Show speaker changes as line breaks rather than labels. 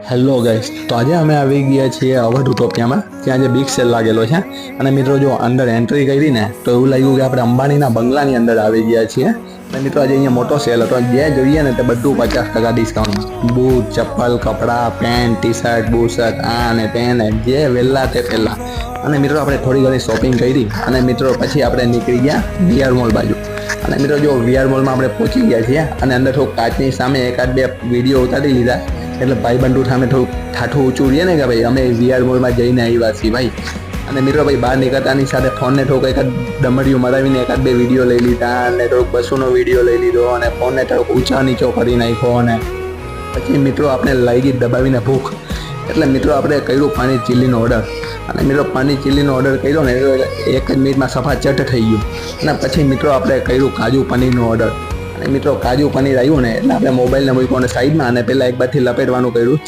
Hello guys, તો આજે અમે આવી ગયા છીએ અવધ ઉટોપિયામાં, ત્યાં જે બિગ સેલ લાગેલો છે. અને મિત્રો જો અંદર એન્ટ્રી કરી ને તો એવું લાગ્યું કે આપણે અંબાણીના બંગલાની અંદર આવી ગયા છીએ. અને મિત્રો આજે અહીંયા મોટો સેલ હતો, જે જોઈએ ને તે બધું 50% ડિસ્કાઉન્ટ. બૂટ, ચપ્પલ, કપડાં, પેન્ટ, ટી શર્ટ, બુશર્ટ, આ ને તે ને જે વહેલા તે પહેલા. અને મિત્રો આપણે થોડી ઘણી શોપિંગ કરી અને મિત્રો પછી આપણે નીકળી ગયા વીઆર મોલ બાજુ. અને મિત્રો જો વીઆર મોલમાં આપણે પહોંચી ગયા છીએ અને અંદર થોડુંક કાચની સામે એકાદ બે વિડીયો ઉતારી લીધા. એટલે ભાઈ બંધુ સામે થોડુંક ઠાઠું ઊંચું રહીએ ને કે ભાઈ અમે વીઆર મોલમાં જઈને આવ્યા છીએ ભાઈ. અને મિત્રો ભાઈ બહાર નીકળતાની સાથે ફોનને થોડુંક એકાદ ડમરિયું મરાવીને એકાદ બે વિડીયો લઈ લીધા અને થોડુંક બસોનો વિડીયો લઈ લીધો અને ફોનને થોડુંક ઊંચા નીચો કરી નાખ્યો. અને પછી મિત્રો આપણે લાગી દબાવીને ભૂખ, એટલે મિત્રો આપણે કર્યું પાણી ચીલીનો ઓર્ડર. અને મિત્રો પાણી ચીલીનો ઓર્ડર કર્યો ને એટલે 1 જ મિનિટમાં સફા ચટ થઈ ગયું. અને પછી મિત્રો આપણે કર્યું કાજુ પનીરનો ઓર્ડર. અને મિત્રો કાજુ પનીર આવ્યું ને એટલે આપણે મોબાઈલને મૂક્યો અને સાઈડમાં અને પહેલાં એક બાજુથી લપેટવાનું કર્યું.